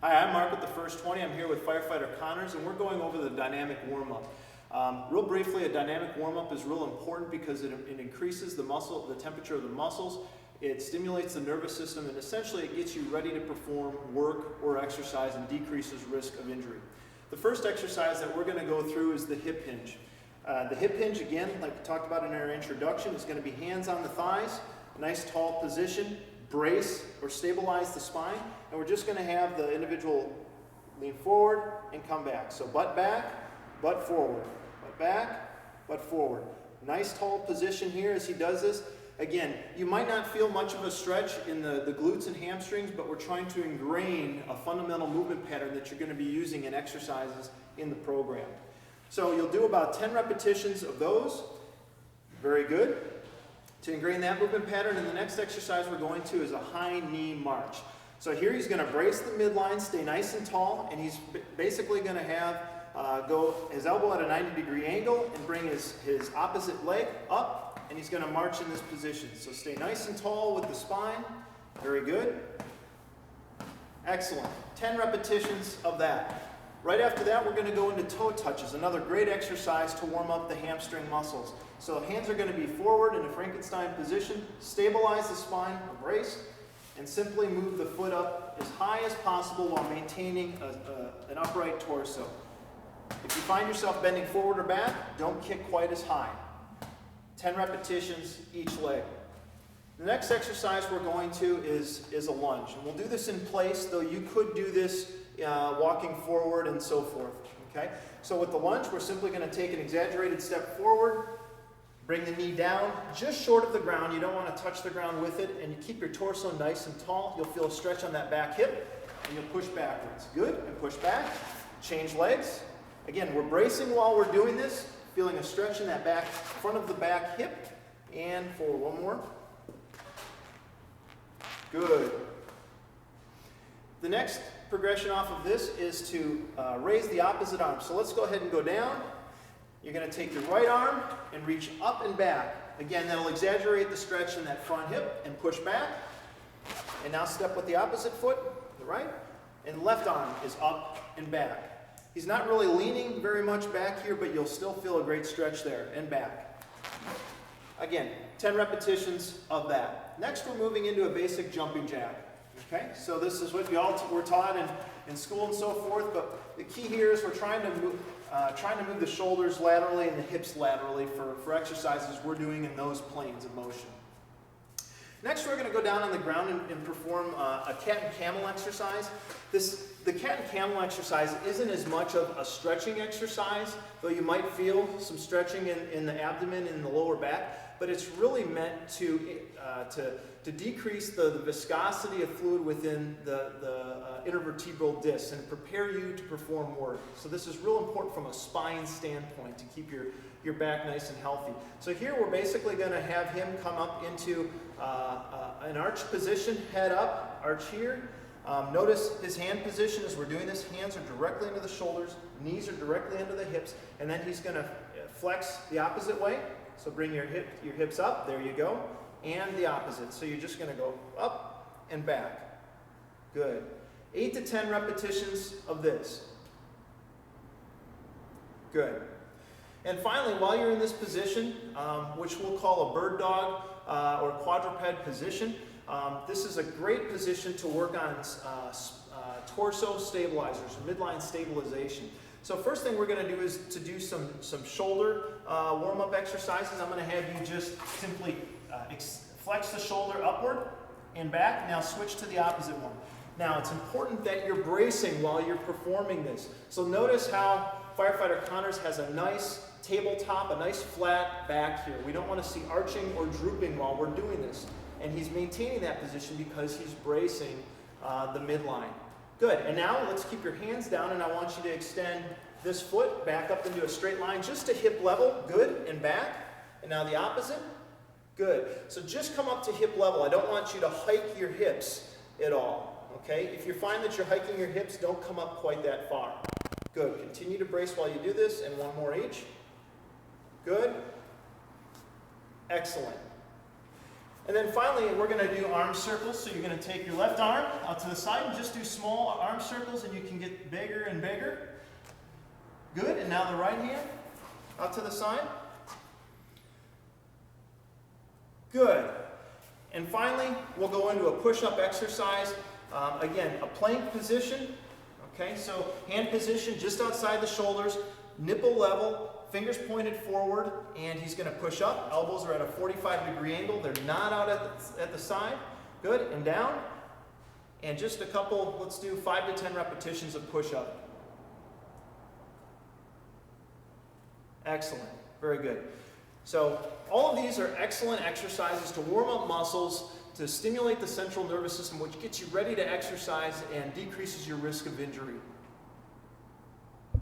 Hi, I'm Mark with the First 20. I'm here with Firefighter Connors, and we're going over the dynamic warm-up. Real briefly, a dynamic warm-up is real important because it increases the temperature of the muscles, it stimulates the nervous system, and essentially it gets you ready to perform work or exercise and decreases risk of injury. The first exercise that we're going to go through is the hip hinge. The hip hinge, again, like we talked about in our introduction, is going to be hands on the thighs, nice tall position, brace or stabilize the spine, and we're just going to have the individual lean forward and come back. So butt back, butt forward, butt back, butt forward. Nice tall position here as he does this. Again, you might not feel much of a stretch in the glutes and hamstrings, but we're trying to ingrain a fundamental movement pattern that you're going to be using in exercises in the program. So you'll do about 10 repetitions of those. Very good. To ingrain that movement pattern, and the next exercise we're going to is a high knee march. So here he's going to brace the midline, stay nice and tall, and he's basically going to have go his elbow at a 90-degree angle and bring his opposite leg up, and he's going to march in this position. So stay nice and tall with the spine. Very good. Excellent. 10 repetitions of that. Right after that, we're going to go into toe touches, another great exercise to warm up the hamstring muscles. So hands are going to be forward in a Frankenstein position, stabilize the spine, brace, and simply move the foot up as high as possible while maintaining an upright torso. If you find yourself bending forward or back, don't kick quite as high. 10 repetitions each leg. The next exercise we're going to is a lunge. And we'll do this in place, though you could do this walking forward and so forth. Okay? So with the lunge, we're simply going to take an exaggerated step forward, bring the knee down just short of the ground. You don't want to touch the ground with it, and you keep your torso nice and tall. You'll feel a stretch on that back hip, and you'll push backwards. Good, and push back. Change legs. Again, we're bracing while we're doing this, feeling a stretch in that back, front of the back hip, and forward. One more. Good. The next progression off of this is to raise the opposite arm. So let's go ahead and go down. You're going to take your right arm and reach up and back. Again, that'll exaggerate the stretch in that front hip and push back. And now step with the opposite foot, the right, and left arm is up and back. He's not really leaning very much back here, but you'll still feel a great stretch there and back. Again, 10 repetitions of that. Next, we're moving into a basic jumping jack. Okay, so this is what we all were taught in school and so forth, but the key here is we're trying to move the shoulders laterally and the hips laterally for exercises we're doing in those planes of motion. Next, we're going to go down on the ground and perform a cat and camel exercise. The cat and camel exercise isn't as much of a stretching exercise, though you might feel some stretching in the abdomen and the lower back, but it's really meant to decrease the viscosity of fluid within the intervertebral discs and prepare you to perform work. So this is real important from a spine standpoint to keep your back nice and healthy. So here we're basically going to have him come up into an arch position, head up, arch here. Notice his hand position as we're doing this. Hands are directly into the shoulders, knees are directly into the hips, and then he's going to flex the opposite way. So bring your hips up, there you go, and the opposite. So you're just going to go up and back. Good. 8 to 10 repetitions of this. Good. And finally, while you're in this position, which we'll call a bird dog or quadruped position, this is a great position to work on torso stabilizers, or midline stabilization. So first thing we're going to do is to do some shoulder warm-up exercises. I'm going to have you just simply flex the shoulder upward and back. Now switch to the opposite one. Now it's important that you're bracing while you're performing this. So notice how Firefighter Connors has a nice tabletop, a nice flat back here. We don't want to see arching or drooping while we're doing this. And he's maintaining that position because he's bracing the midline. Good, and now let's keep your hands down, and I want you to extend this foot back up into a straight line just to hip level. Good, and back. And now the opposite. Good. So just come up to hip level. I don't want you to hike your hips at all. Okay? If you find that you're hiking your hips, don't come up quite that far. Good. Continue to brace while you do this, and one more each. Good. Excellent. And then finally, we're going to do arm circles. So you're going to take your left arm out to the side and just do small arm circles, and you can get bigger and bigger. Good. And now the right hand out to the side. Good. And finally, we'll go into a push-up exercise. Again, a plank position. Okay, so hand position just outside the shoulders, nipple level, fingers pointed forward, and he's going to push up. Elbows are at a 45-degree angle. They're not out at the side. Good, and down. And just a couple, let's do 5 to 10 repetitions of push-up. Excellent. Very good. So all of these are excellent exercises to warm up muscles, to stimulate the central nervous system, which gets you ready to exercise and decreases your risk of injury.